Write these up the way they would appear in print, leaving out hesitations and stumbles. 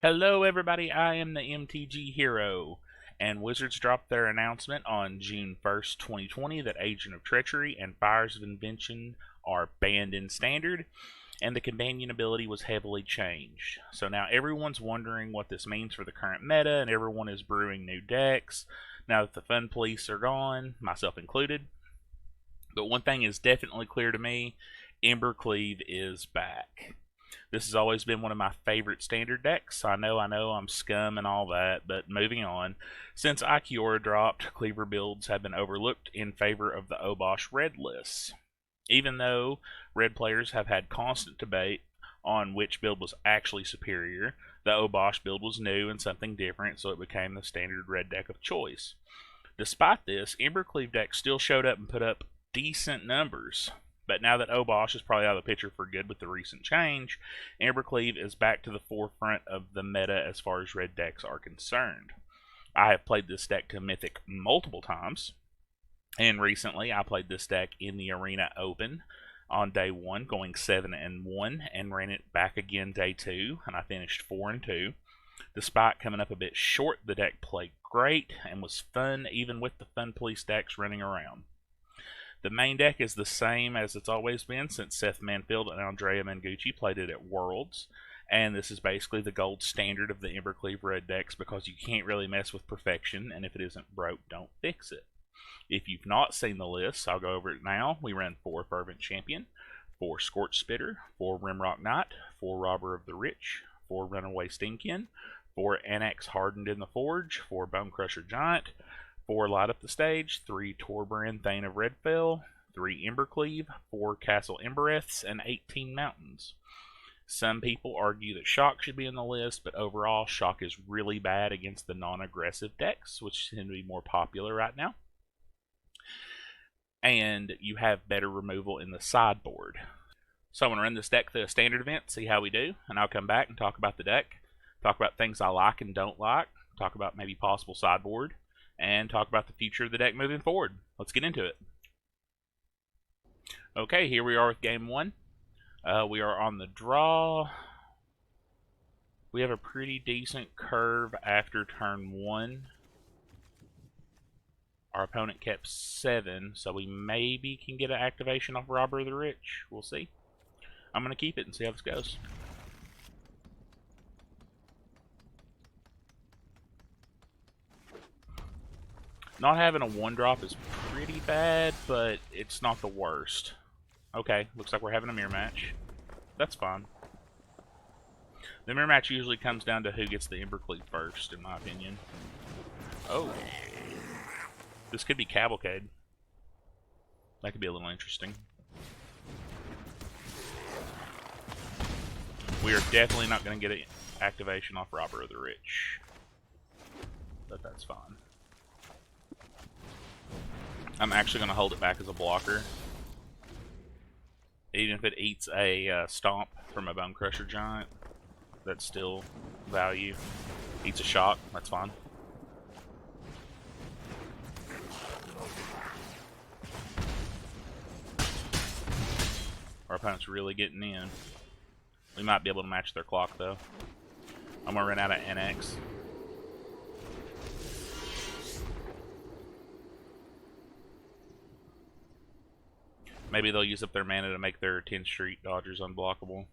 Hello everybody, I am the MTG Hero, and Wizards dropped their announcement on June 1st, 2020 that Agent of Treachery and Fires of Invention are banned in Standard, and the companion ability was heavily changed. So now everyone's wondering what this means for the current meta, and everyone is brewing new decks now that the Fun Police are gone, myself included. But one thing is definitely clear to me, Embercleave is back. This has always been one of my favorite standard decks. I know I'm scum and all that, but moving on. Since Ikiora dropped, Cleaver builds have been overlooked in favor of the Obosh red lists. Even though red players have had constant debate on which build was actually superior, the Obosh build was new and something different, so it became the standard red deck of choice. Despite this, Embercleave decks still showed up and put up decent numbers. But now that Obosh is probably out of the picture for good with the recent change, Embercleave is back to the forefront of the meta as far as red decks are concerned. I have played this deck to Mythic multiple times, and recently I played this deck in the Arena Open on day 1, going 7-1, and ran it back again day 2, and I finished 4-2. Despite coming up a bit short, the deck played great and was fun even with the Fun Police decks running around. The main deck is the same as it's always been since Seth Manfield and Andrea Mengucci played it at Worlds, and this is basically the gold standard of the Embercleave red decks because you can't really mess with perfection, and if it isn't broke, don't fix it. If you've not seen the list, I'll go over it now. We ran 4 Fervent Champion, 4 Scorch Spitter, 4 Rimrock Knight, 4 Robber of the Rich, 4 Runaway Steamkin, 4 Annex Hardened in the Forge, 4 Bone Crusher Giant, 4 Light Up the Stage, 3 Torbran Thane of Redfell, 3 Embercleave, 4 Castle Embereths, and 18 Mountains. Some people argue that Shock should be in the list, but overall, Shock is really bad against the non-aggressive decks, which tend to be more popular right now. And you have better removal in the sideboard. So I'm going to run this deck through a standard event, see how we do, and I'll come back and talk about the deck, talk about things I like and don't like, talk about maybe possible sideboard, and talk about the future of the deck moving forward. Let's get into it. Okay, here we are with game 1. We are on the draw. We have a pretty decent curve after turn 1. Our opponent kept 7, so we maybe can get an activation off Robber of the Rich. We'll see. I'm going to keep it and see how this goes. Not having a 1-drop is pretty bad, but it's not the worst. Okay, looks like we're having a mirror match. That's fine. The mirror match usually comes down to who gets the Embercleave first, in my opinion. Oh. This could be Cavalcade. That could be a little interesting. We are definitely not going to get an activation off Robber of the Rich. But that's fine. I'm actually going to hold it back as a blocker. Even if it eats a stomp from a Bone Crusher Giant, that's still value. Eats a shock, that's fine. Our opponent's really getting in. We might be able to match their clock though. I'm going to run out of NX. Maybe they'll use up their mana to make their 10th Street Dodgers unblockable.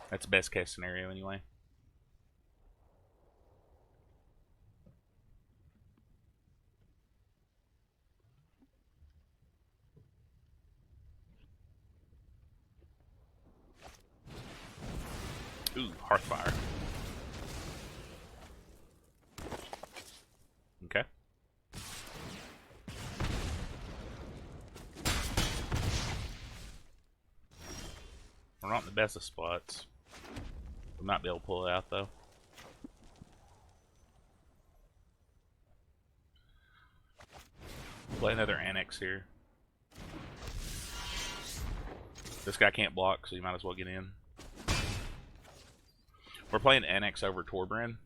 That's best case scenario anyway. Ooh, Hearthfire. Okay. We're not in the best of spots. We might be able to pull it out though. Play another Annex here. This guy can't block, so you might as well get in. We're playing Annex over Torbran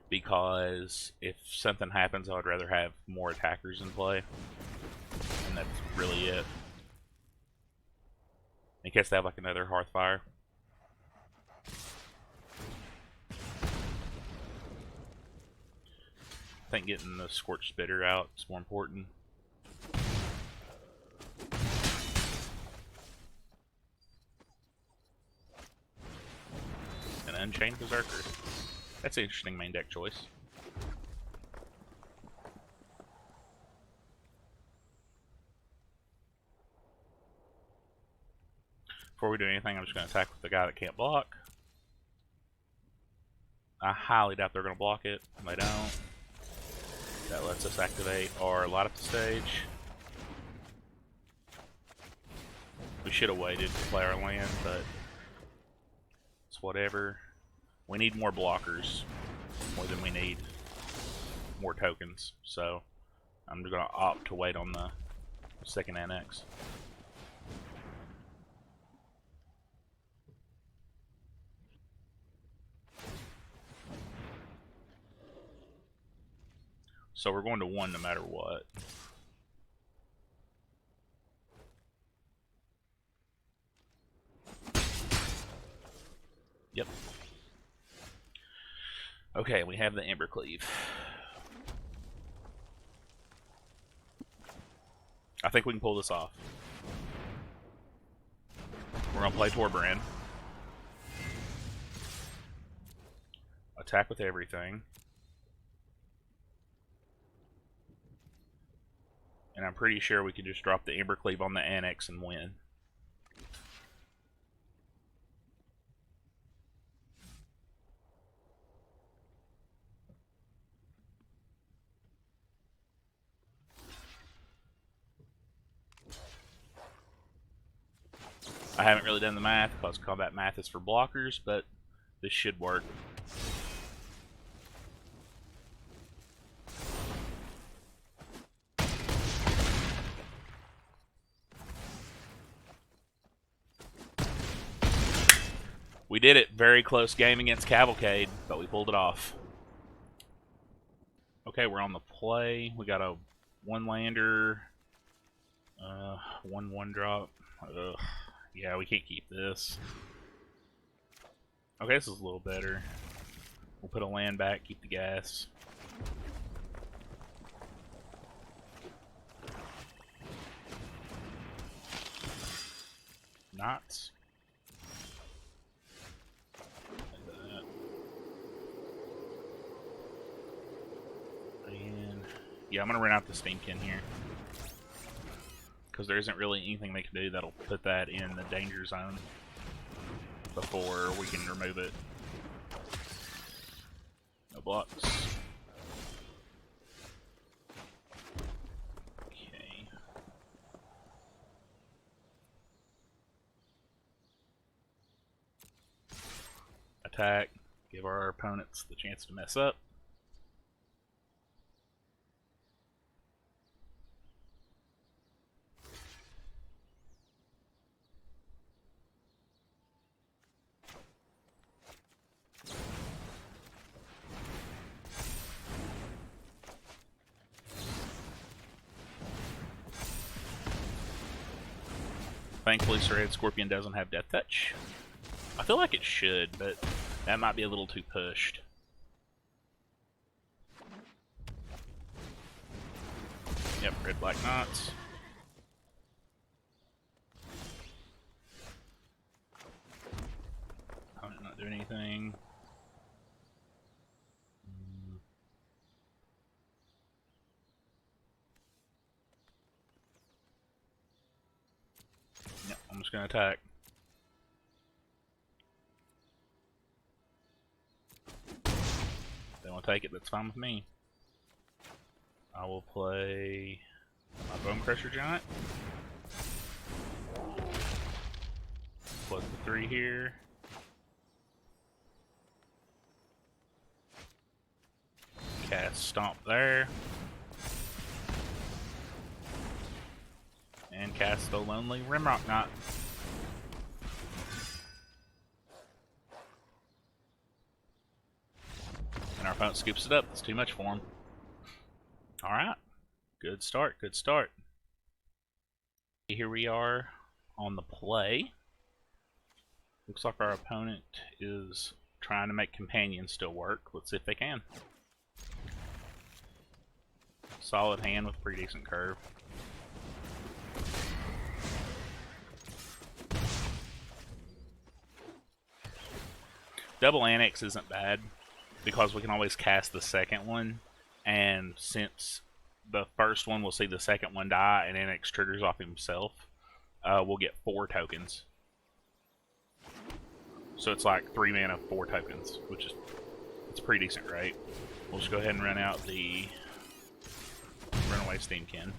because if something happens, I would rather have more attackers in play. And that's really it. In case they have like another Hearthfire. think getting the Scorched Spitter out is more important. An Unchained Berserker. That's an interesting main deck choice. Before we do anything, I'm just going to attack with the guy that can't block. I highly doubt they're going to block it. They don't. That lets us activate our light up the stage. We should have waited to play our land, but it's whatever. We need more blockers more than we need more tokens, so I'm just going to opt to wait on the second annex. So we're going to 1 no matter what. Yep. Okay, we have the Embercleave. I think we can pull this off. We're going to play Torbrand. Attack with everything. And I'm pretty sure we can just drop the Embercleave on the annex and win. I haven't really done the math because combat math is for blockers, but this should work. We did it. Very close game against Cavalcade, but we pulled it off. Okay, we're on the play. We got a 1-lander, 1/1 drop. Yeah, we can't keep this. Okay, this is a little better. We'll put a land back, keep the gas. Knots. Yeah, I'm going to run out the Steamkin here. Because there isn't really anything they can do that'll put that in the danger zone before we can remove it. No blocks. Okay. Attack. Give our opponents the chance to mess up. Thankfully, Serrated Scorpion doesn't have Death Touch. I feel like it should, but that might be a little too pushed. Yep, red black knots. I'm not doing anything. Yep, I'm just gonna attack. They want to take it, that's fine with me. I will play my Bone Crusher Giant. Plug the 3 here. Cast Stomp there. And cast the Lonely Rimrock Knot. And our opponent scoops it up. It's too much for him. Alright. Good start, good start. Here we are on the play. Looks like our opponent is trying to make Companion still work. Let's see if they can. Solid hand with pretty decent curve. Double Annex isn't bad because we can always cast the second one, and since the first one will see the second one die and Annex triggers off himself, we'll get 4 tokens. So it's like 3 mana, 4 tokens, which is it's a pretty decent rate. We'll just go ahead and run out the Runaway Steamkin.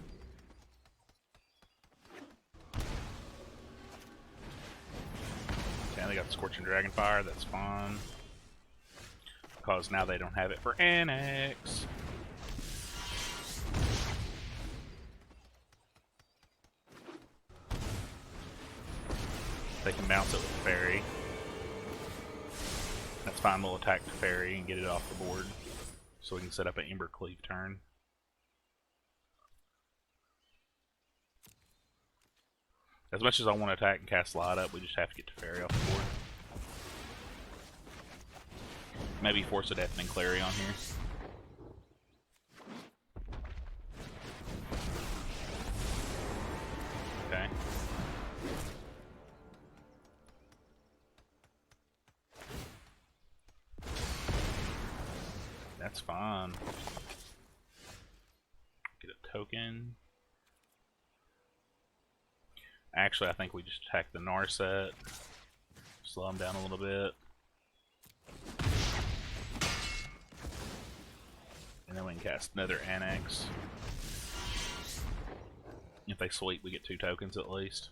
Okay, they got the Scorching Dragonfire, that's fine. Because now they don't have it for Annex. They can bounce it with Fairy. That's fine, we'll attack the Fairy and get it off the board. So we can set up an Embercleave turn. As much as I want to attack and cast Light Up, we just have to get the Fairy off the board. Maybe force a Deafening Clarion here. Okay. That's fine. Get a token. Actually, I think we just attack the Narset. Slow him down a little bit. And then we can cast another Annex. If they sweep, we get 2 tokens at least.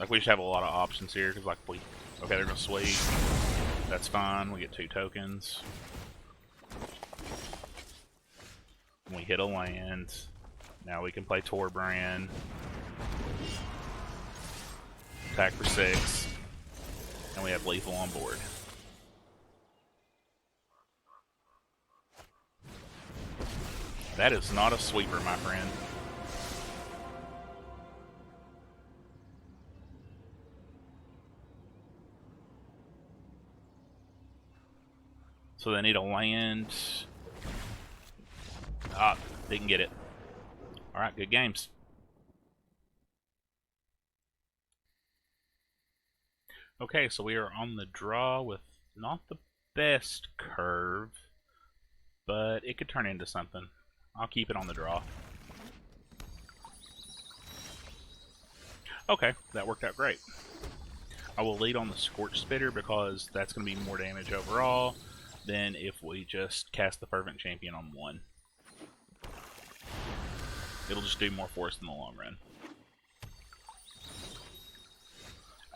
Like, we just have a lot of options here, because, like, okay, they're gonna sweep. That's fine, we get 2 tokens. We hit a land. Now we can play Torbrand. Attack for 6. And we have lethal on board. That is not a sweeper, my friend. So they need a land. Ah, didn't get it. Alright, good games. Okay, so we are on the draw with not the best curve, but it could turn into something. I'll keep it on the draw. Okay, that worked out great. I will lead on the Scorch Spitter because that's going to be more damage overall than if we just cast the Fervent Champion on 1. It'll just do more for us in the long run.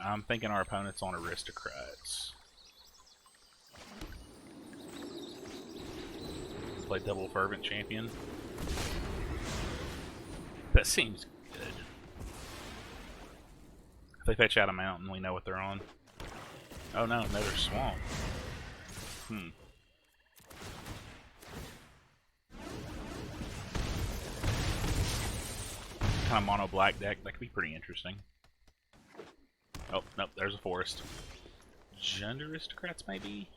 I'm thinking our opponent's on Aristocrats. Play double Fervent Champion. That seems good. If they fetch out a mountain, we know what they're on. Oh no, another swamp. Kind of mono black deck, that could be pretty interesting. Oh, nope, there's a forest. Jund Aristocrats, maybe?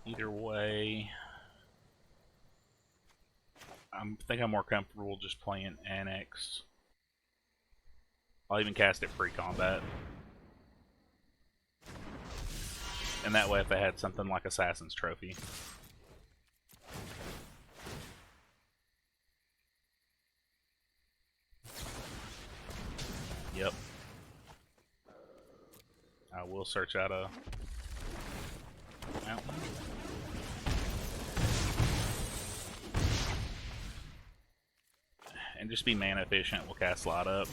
Either way, I think I'm more comfortable just playing Annex. I'll even cast it pre-combat. And that way if they had something like Assassin's Trophy. Yep. I will search out a mountain. And just be mana efficient, we'll cast Light Up.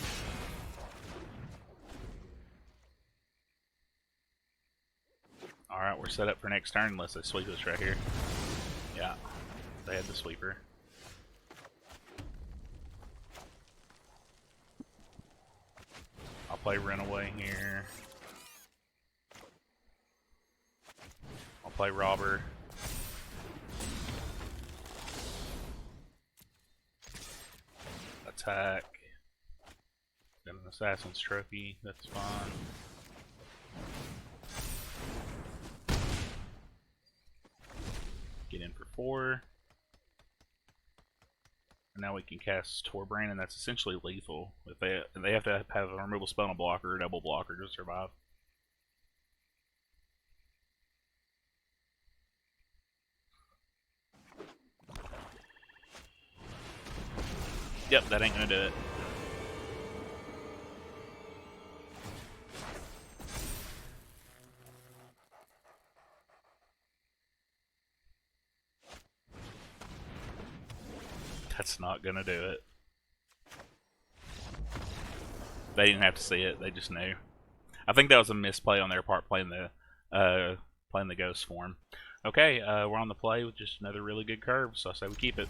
Alright, we're set up for next turn unless they sweep us right here. Yeah, they had the sweeper. I'll play Runaway here. I'll play Robber. Attack. Got an Assassin's Trophy, that's fine. 4. And now we can cast Torbrand, and that's essentially lethal. If they have to have a removal spell and a blocker or a double blocker to survive. Yep, that ain't gonna do it. That's not gonna do it. They didn't have to see it, they just knew. I think that was a misplay on their part playing the ghost form. Okay, we're on the play with just another really good curve, so I say we keep it.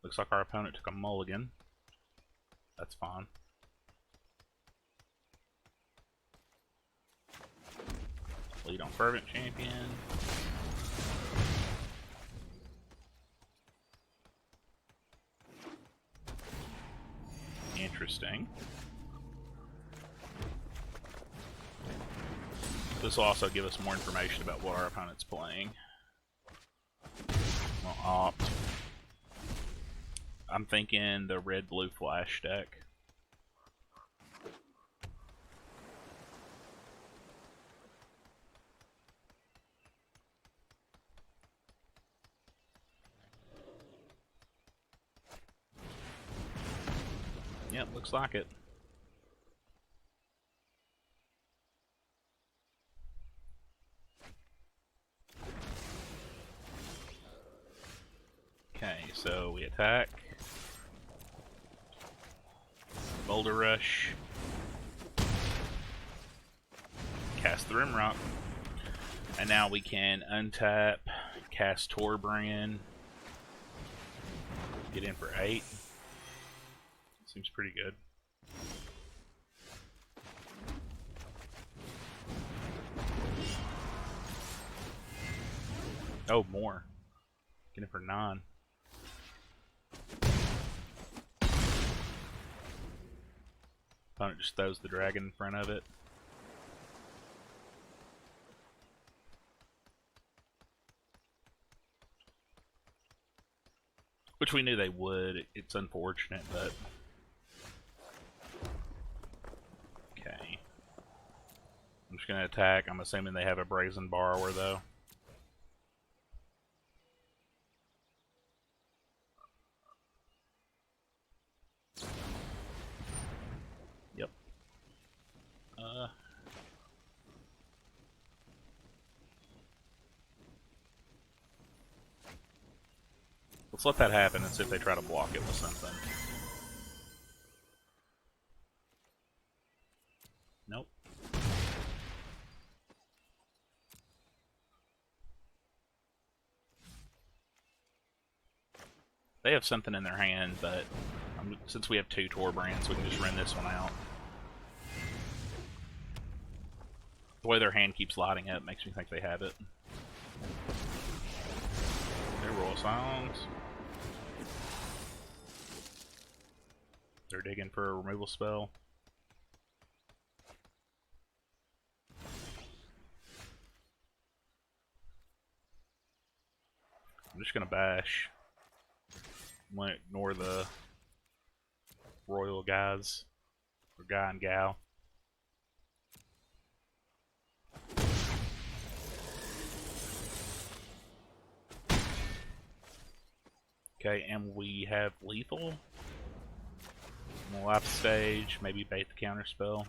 Looks like our opponent took a mulligan. That's fine. Lead on Fervent Champion. Interesting. This will also give us more information about what our opponent's playing. We'll opt. I'm thinking the red-blue flash deck. Yep, looks like it. Okay, so we attack. Boulder Rush. Cast the Rimrock. And now we can untap, cast Torbrand. Get in for 8. Seems pretty good. Oh, more. Get in for 9. Opponent just throws the dragon in front of it. Which we knew they would. It's unfortunate, but... Okay. I'm just going to attack. I'm assuming they have a Brazen Borrower, though. Yep. Let's let that happen and see if they try to block it with something. Nope. They have something in their hand, but since we have 2 Torbrands, we can just run this one out. The way their hand keeps lighting up makes me think they have it. They roll silence. They're digging for a removal spell. I'm just gonna bash. I'm gonna ignore the royal guys, or guy and gal. Okay, and we have lethal. We'll life stage, maybe bait the counter spell.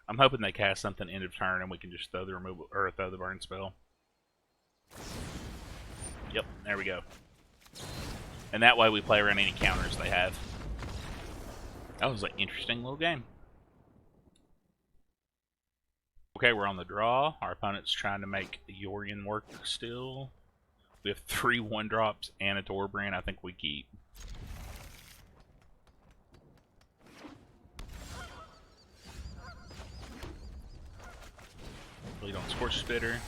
I'm hoping they cast something end of turn and we can just throw the removal or throw the burn spell. Yep, there we go. And that way we play around any counters they have. That was an interesting little game. Okay, we're on the draw. Our opponent's trying to make Yorion work still. We have 3 1-drops and a Torbrand. I think we keep. Lead on Scorch Spitter.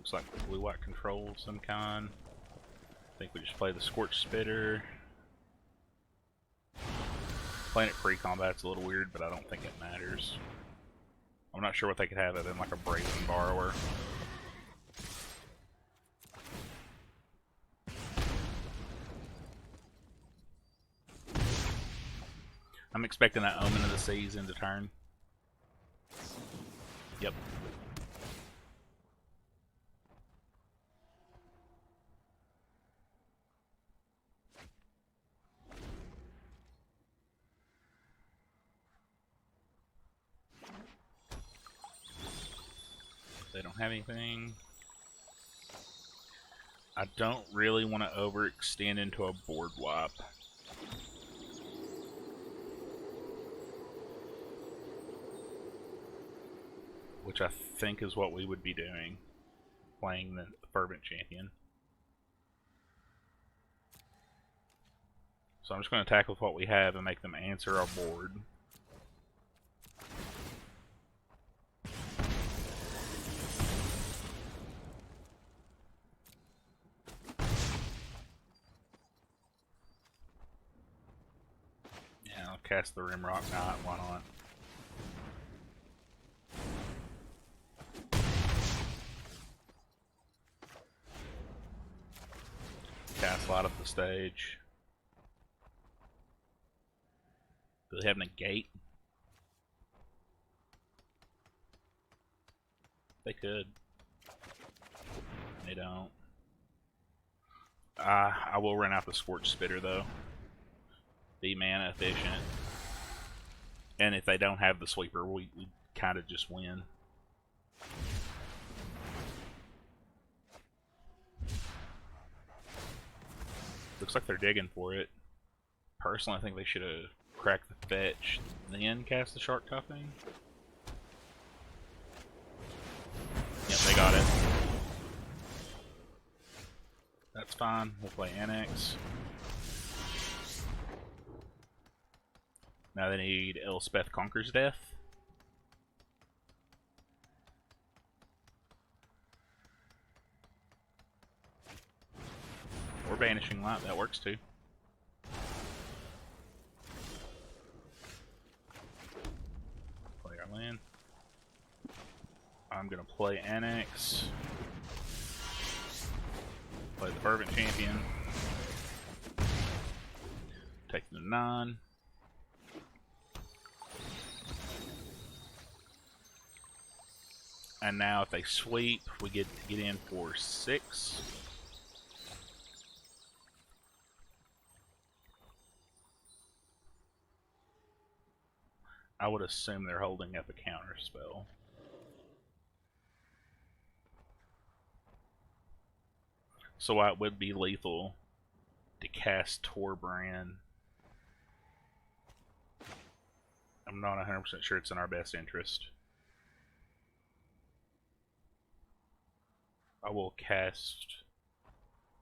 Looks like blue-white control of some kind. I think we just play the Scorched Spitter. Playing it pre-combat's a little weird, but I don't think it matters. I'm not sure what they could have other than like a Brazen Borrower. I'm expecting that Omen of the Seas into turn. Yep. They don't have anything. I don't really want to overextend into a board wipe. Which I think is what we would be doing, playing the Fervent Champion. So I'm just going to attack with what we have and make them answer our board. Yeah, I'll cast the Rimrock Knight, why not? Cast Light up the stage. Do they have Negate? They could. They don't. I will run out the Scorched Spitter though. Be mana efficient. And if they don't have the sweeper, we kind of just win. Looks like they're digging for it. Personally, I think they should have cracked the fetch, then cast the Shark Cuffing. Yep, they got it. That's fine. We'll play Annex. Now they need Elspeth Conquers Death. Or Banishing Light, that works too. Play our land. I'm gonna play Annex. Play the Fervent Champion. Take the 9. And now if they sweep, we get in for 6. I would assume they're holding up a counter spell. So it would be lethal to cast Torbrand. I'm not 100% sure it's in our best interest. I will cast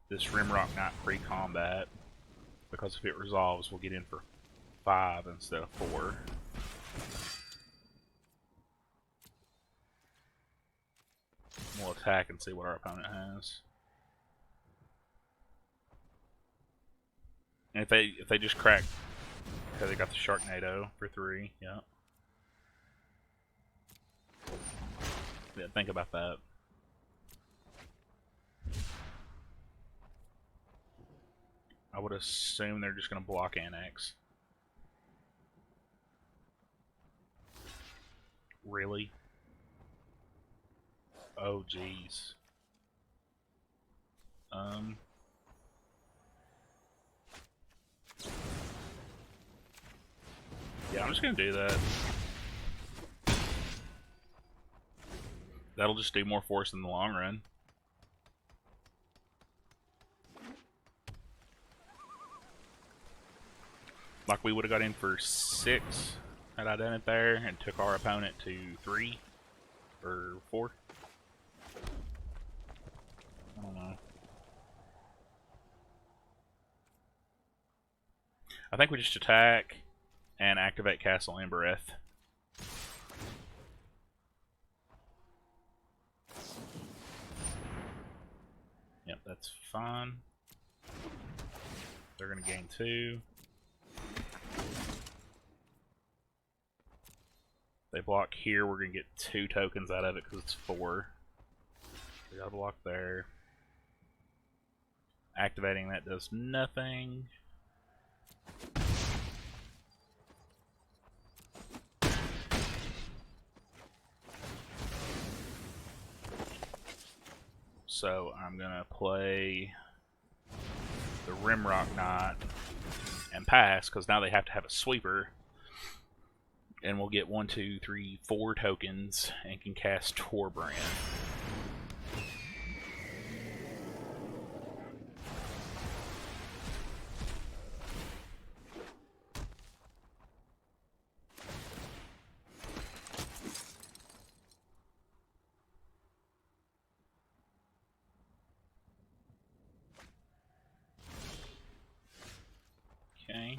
this Rimrock Knight pre-combat, because if it resolves, we'll get in for 5 instead of 4. We'll attack and see what our opponent has. And if they just crack, because they got the Sharknado for 3, yeah. Yeah, think about that. I would assume they're just going to block Annex. Really? Oh, jeez. Yeah, I'm just going to do that. That'll just do more force in the long run. Like we would have got in for 6 had I done it there and took our opponent to 3 or 4. I don't know. I think we just attack and activate Castle Embereth. that's fine. They're going to gain 2. They block here, we're going to get 2 tokens out of it because it's 4. We got a block there. Activating that does nothing. So I'm going to play the Rimrock Knight and pass, because now they have to have a sweeper. And we'll get 1, 2, 3, 4 tokens and can cast Torbrand. Okay.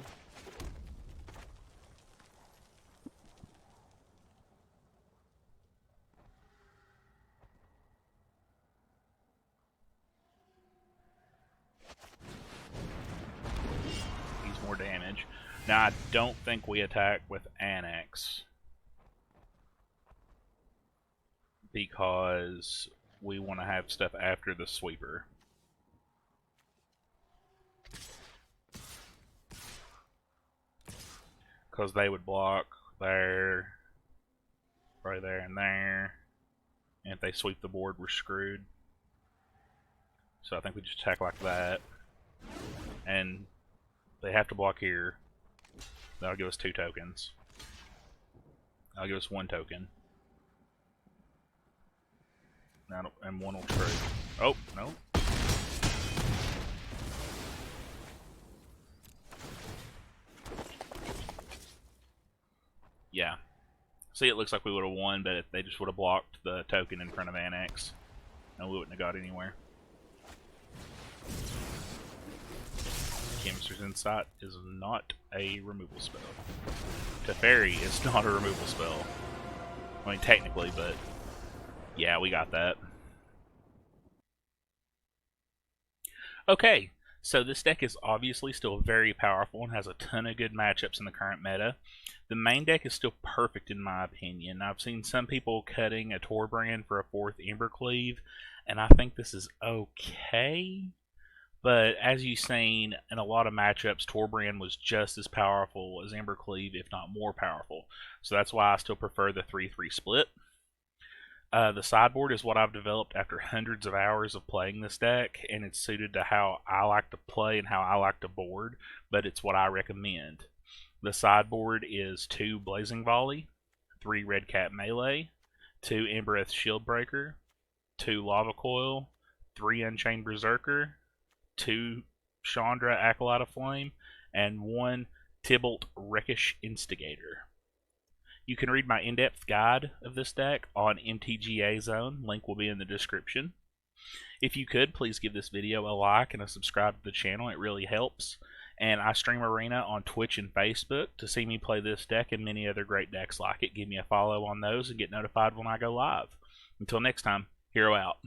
He's more damage. Now I don't think we attack with Annex because we want to have stuff after the sweeper. Because they would block there, right there and there. And if they sweep the board, we're screwed. So I think we just attack like that. And they have to block here. That'll give us 2 tokens. That'll give us 1 token. And 1 will trade. Oh, no. Yeah. See, it looks like we would have won, but if they just would have blocked the token in front of Annex, and we wouldn't have got anywhere. Chemist's Insight is not a removal spell. Teferi is not a removal spell. I mean, technically, but yeah, we got that. Okay, so this deck is obviously still very powerful and has a ton of good matchups in the current meta. The main deck is still perfect in my opinion. I've seen some people cutting a Torbrand for a 4th Embercleave, and I think this is okay. But as you've seen in a lot of matchups, Torbrand was just as powerful as Embercleave, if not more powerful. So that's why I still prefer the 3-3 split. The sideboard is what I've developed after hundreds of hours of playing this deck, and it's suited to how I like to play and how I like to board, but it's what I recommend. The sideboard is 2 Blazing Volley, 3 Red Cap Melee, 2 Embereth Shieldbreaker, 2 Lava Coil, 3 Unchained Berserker, 2 Chandra Acolyte of Flame, and 1 Tybalt Rekish Instigator. You can read my in-depth guide of this deck on MTGAzone. Link will be in the description. If you could, please give this video a like and a subscribe to the channel. It really helps. And I stream Arena on Twitch and Facebook to see me play this deck and many other great decks like it. Give me a follow on those and get notified when I go live. Until next time, Hero out.